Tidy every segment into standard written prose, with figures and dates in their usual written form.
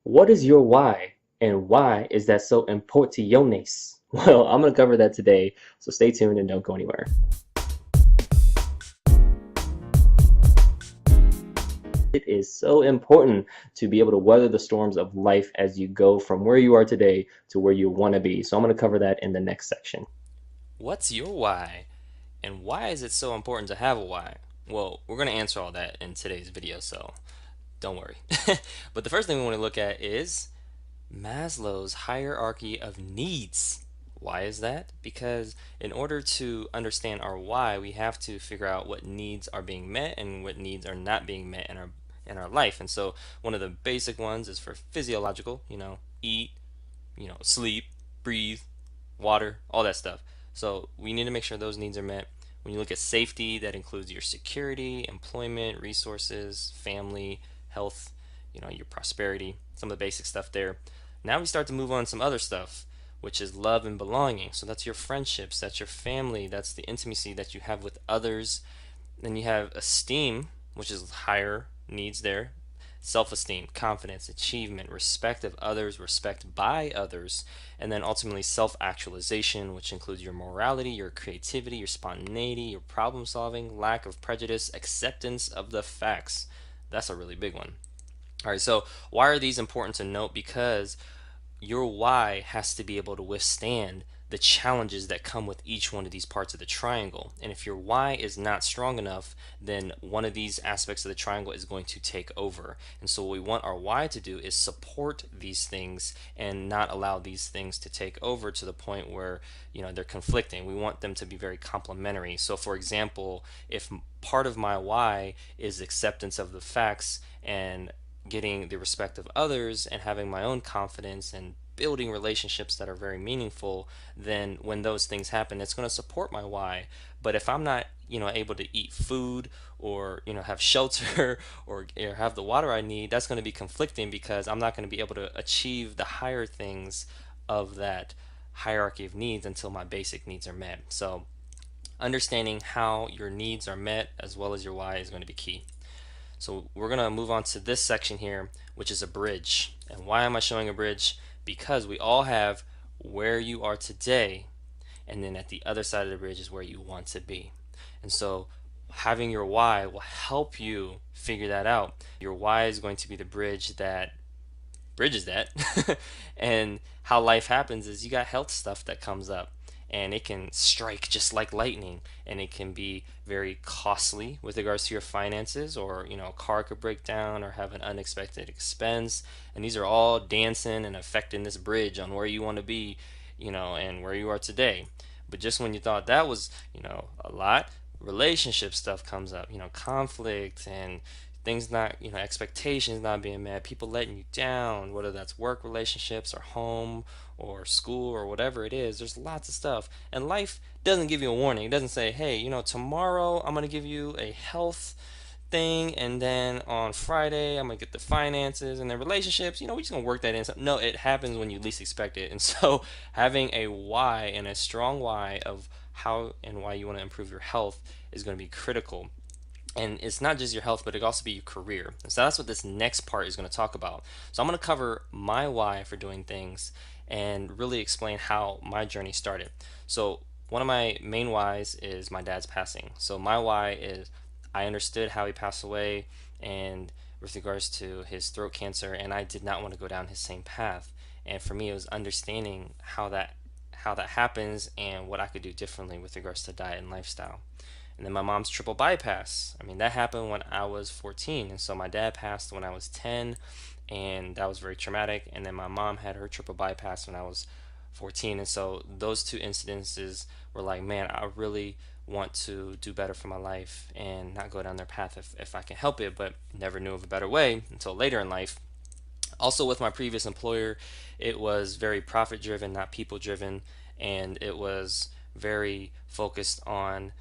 What is your why, and why is that so importante? Well, I'm going to cover that today, so stay tuned and don't go anywhere. It is so important to be able to weather the storms of life as you go from where you are today to where you want to be. So I'm going to cover that in the next section. What's your why? And why is it so important to have a why? Well, we're going to answer all that in today's video, so don't worry. But the first thing we want to look at is Maslow's hierarchy of needs. Why is that? Because in order to understand our why, we have to figure out what needs are being met and what needs are not being met in our life. And so one of the basic ones is for physiological, eat, sleep, breathe, water, all that stuff. So we need to make sure those needs are met. When you look at safety, that includes your security, employment, resources, family, health, your prosperity, some of the basic stuff there. Now we start to move on to some other stuff, which is love and belonging. So that's your friendships, that's your family, that's the intimacy that you have with others. Then you have esteem, which is higher needs there, self esteem, confidence, achievement, respect of others, respect by others, and then ultimately self actualization, which includes your morality, your creativity, your spontaneity, your problem solving, lack of prejudice, acceptance of the facts. That's a really big one. All right, so why are these important to note? Because your why has to be able to withstand the challenges that come with each one of these parts of the triangle. And if your why is not strong enough, then one of these aspects of the triangle is going to take over. And so what we want our why to do is support these things and not allow these things to take over to the point where, they're conflicting. We want them to be very complementary. So for example, if part of my why is acceptance of the facts and getting the respect of others and having my own confidence and building relationships that are very meaningful, then when those things happen, it's going to support my why. But if I'm not, able to eat food or, have shelter or have the water I need, that's going to be conflicting because I'm not going to be able to achieve the higher things of that hierarchy of needs until my basic needs are met. So understanding how your needs are met as well as your why is going to be key. So we're going to move on to this section here, which is a bridge. And why am I showing a bridge? Because we all have where you are today, and then at the other side of the bridge is where you want to be. And so having your why will help you figure that out. Your why is going to be the bridge that bridges that. And how life happens is you got health stuff that comes up and it can strike just like lightning, and it can be very costly with regards to your finances, or a car could break down or have an unexpected expense, and these are all dancing and affecting this bridge on where you want to be, and where you are today. But just when you thought that was, a lot, relationship stuff comes up, conflict and things not, expectations not being met, people letting you down, whether that's work relationships or home or school or whatever it is. There's lots of stuff. And life doesn't give you a warning. It doesn't say, hey, tomorrow I'm going to give you a health thing, and then on Friday I'm gonna get the finances and then relationships. We're just gonna work that in. No, it happens when you least expect it. And so having a why and a strong why of how and why you want to improve your health is going to be critical. And it's not just your health, but it can also be your career. And so that's what this next part is going to talk about. So I'm going to cover my why for doing things and really explain how my journey started. So one of my main whys is my dad's passing. So my why is I understood how he passed away and with regards to his throat cancer, and I did not want to go down his same path. And for me, it was understanding how that happens and what I could do differently with regards to diet and lifestyle. And then my mom's triple bypass. I mean, that happened when I was 14. And so my dad passed when I was 10, and that was very traumatic. And then my mom had her triple bypass when I was 14. And so those two incidences were like, man, I really want to do better for my life and not go down their path if I can help it, but never knew of a better way until later in life. Also, with my previous employer, it was very profit driven, not people driven, and it was very focused on,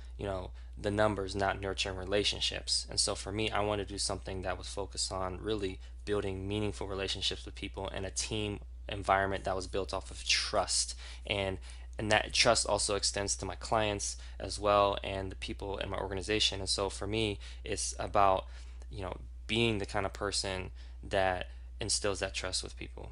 the numbers, not nurturing relationships. And so for me, I wanted to do something that was focused on really building meaningful relationships with people and a team environment that was built off of trust. And that trust also extends to my clients as well and the people in my organization. And so for me, it's about, being the kind of person that instills that trust with people.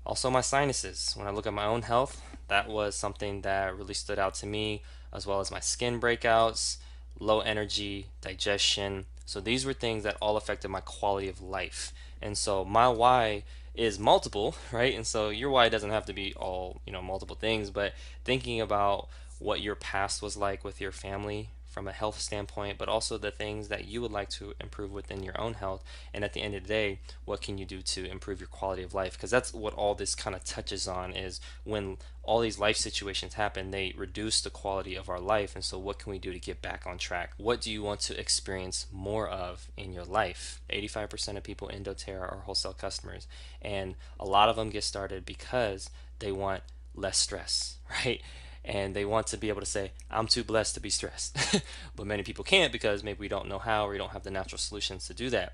Also, my sinuses. When I look at my own health, that was something that really stood out to me, as well as my skin breakouts, low energy, digestion. So, these were things that all affected my quality of life. And so, my why is multiple, right? And so, your why doesn't have to be all, multiple things, but thinking about what your past was like with your family from a health standpoint, but also the things that you would like to improve within your own health. And at the end of the day, what can you do to improve your quality of life? Because that's what all this kind of touches on, is when all these life situations happen, they reduce the quality of our life. And so what can we do to get back on track? What do you want to experience more of in your life? 85% of people in doTERRA are wholesale customers, and a lot of them get started because they want less stress, right? And they want to be able to say, I'm too blessed to be stressed. But many people can't, because maybe we don't know how, or we don't have the natural solutions to do that.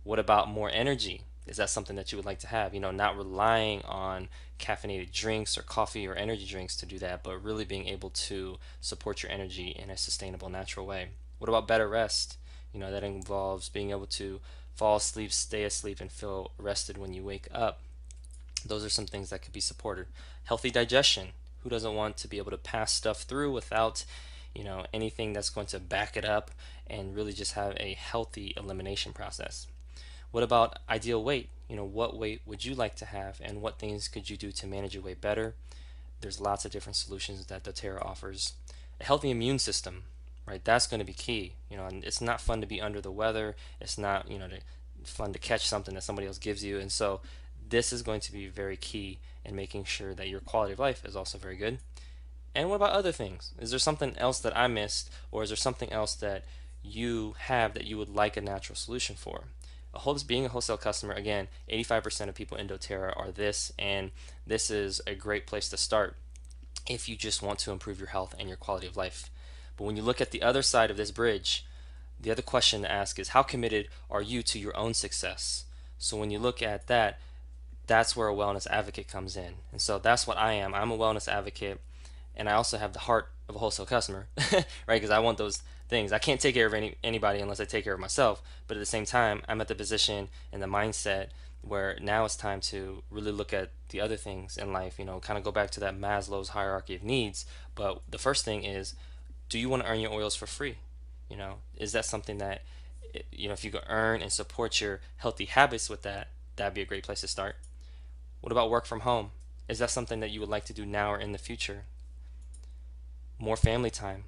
What about more energy? Is that something that you would like to have? Not relying on caffeinated drinks or coffee or energy drinks to do that, but really being able to support your energy in a sustainable, natural way. What about better rest? That involves being able to fall asleep, stay asleep, and feel rested when you wake up. Those are some things that could be supported. Healthy digestion. Who doesn't want to be able to pass stuff through without, anything that's going to back it up, and really just have a healthy elimination process? What about ideal weight? What weight would you like to have, and what things could you do to manage your weight better? There's lots of different solutions that doTERRA offers. A healthy immune system, right? That's going to be key. And it's not fun to be under the weather. It's not, fun to catch something that somebody else gives you. And so this is going to be very key in making sure that your quality of life is also very good. And what about other things? Is there something else that I missed, or is there something else that you have that you would like a natural solution for? Being a wholesale customer, again, 85% of people in doTERRA are this, and this is a great place to start if you just want to improve your health and your quality of life. But when you look at the other side of this bridge, the other question to ask is, how committed are you to your own success? So when you look at that, that's where a wellness advocate comes in. And so that's what I am. I'm a wellness advocate, and I also have the heart of a wholesale customer, right? Because I want those things. I can't take care of anybody unless I take care of myself. But at the same time, I'm at the position and the mindset where now it's time to really look at the other things in life, kind of go back to that Maslow's hierarchy of needs. But the first thing is, do you want to earn your oils for free? Is that something that, if you could earn and support your healthy habits with that, that'd be a great place to start. What about work from home? Is that something that you would like to do now or in the future? More family time,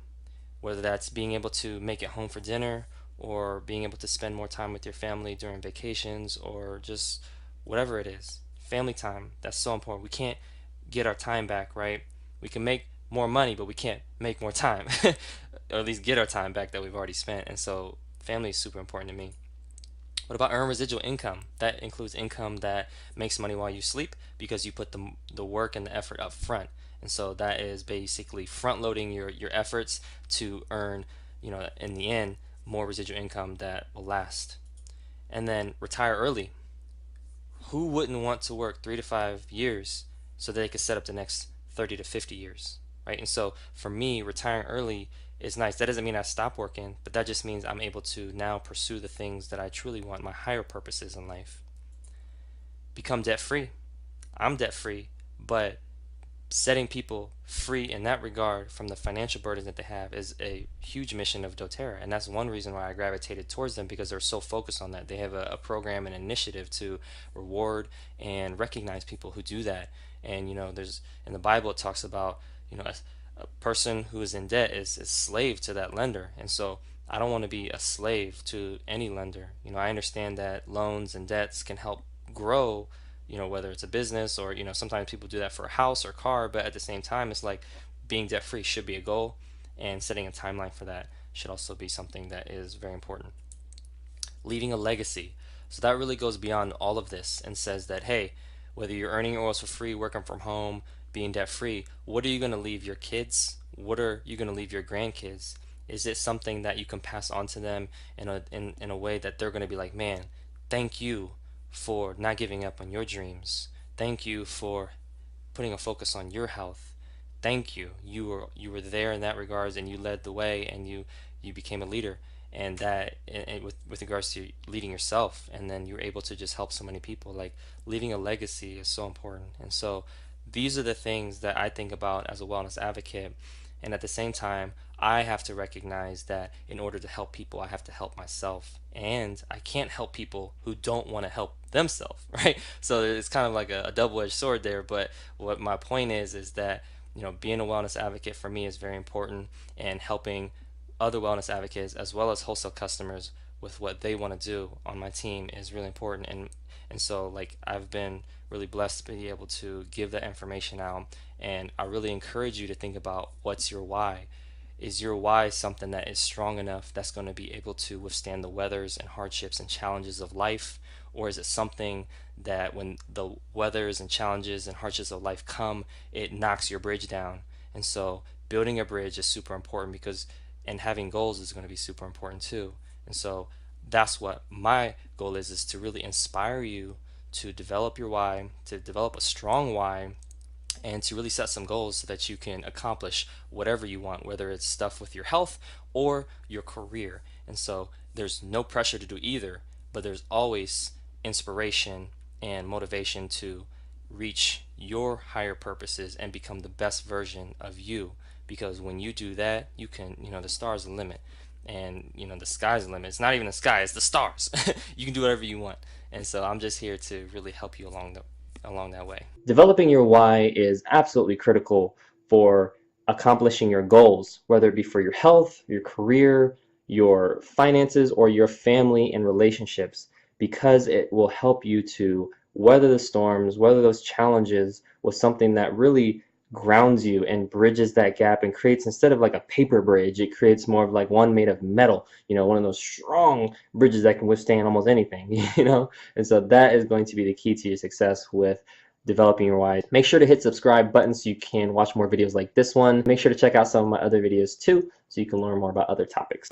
whether that's being able to make it home for dinner, or being able to spend more time with your family during vacations, or just whatever it is. Family time, that's so important. We can't get our time back, right? We can make more money, but we can't make more time, or at least get our time back that we've already spent. And so family is super important to me. What about earned residual income? That includes income that makes money while you sleep, because you put the work and the effort up front. And so that is basically front loading your efforts to earn, in the end, more residual income that will last. And then retire early. Who wouldn't want to work 3 to 5 years so that they could set up the next 30 to 50 years, right? And so for me, retiring early is nice. That doesn't mean I stop working, but that just means I'm able to now pursue the things that I truly want, my higher purposes in life. Become debt free. I'm debt free, but setting people free in that regard from the financial burdens that they have is a huge mission of doTERRA. And that's one reason why I gravitated towards them, because they're so focused on that. They have a program and initiative to reward and recognize people who do that. And there's, in the Bible, it talks about, a person who is in debt is slave to that lender. And so I don't want to be a slave to any lender. I understand that loans and debts can help grow, whether it's a business, or, sometimes people do that for a house or car, but at the same time, it's like being debt free should be a goal, and setting a timeline for that should also be something that is very important. Leaving a legacy. So that really goes beyond all of this and says that, hey, whether you're earning your oils for free, working from home, being debt free, what are you going to leave your kids? What are you going to leave your grandkids? Is it something that you can pass on to them in a way that they're going to be like, man, thank you for not giving up on your dreams. Thank you for putting a focus on your health. Thank you. You were there in that regards, and you led the way, and you became a leader. and that and with regards to leading yourself, and then you're able to just help so many people. Like leaving a legacy is so important. And so these are the things that I think about as a wellness advocate. And at the same time, I have to recognize that in order to help people, I have to help myself. And I can't help people who don't want to help themselves, right? So it's kind of like a double-edged sword there. But what my point is that, being a wellness advocate for me is very important, and helping other wellness advocates as well as wholesale customers with what they want to do on my team is really important. And so, like, I've been really blessed to be able to give that information out. And I really encourage you to think about, what's your why? Is your why something that is strong enough that's going to be able to withstand the weathers and hardships and challenges of life? Or is it something that when the weathers and challenges and hardships of life come, it knocks your bridge down? And so building a bridge is super important, because and having goals is going to be super important too. And so that's what my goal is to really inspire you to develop your why, to develop a strong why, and to really set some goals so that you can accomplish whatever you want, whether it's stuff with your health or your career. And so there's no pressure to do either, but there's always inspiration and motivation to reach your higher purposes and become the best version of you. Because when you do that, you can, the stars the limit. And, the sky's the limit. It's not even the sky, it's the stars. You can do whatever you want. And so I'm just here to really help you along that way. Developing your why is absolutely critical for accomplishing your goals, whether it be for your health, your career, your finances, or your family and relationships, because it will help you to weather the storms, weather those challenges with something that really grounds you and bridges that gap and creates, instead of like a paper bridge, it creates more of like one made of metal, one of those strong bridges that can withstand almost anything, And so that is going to be the key to your success with developing your why. Make sure to hit subscribe button so you can watch more videos like this one. Make sure to check out some of my other videos too, so you can learn more about other topics.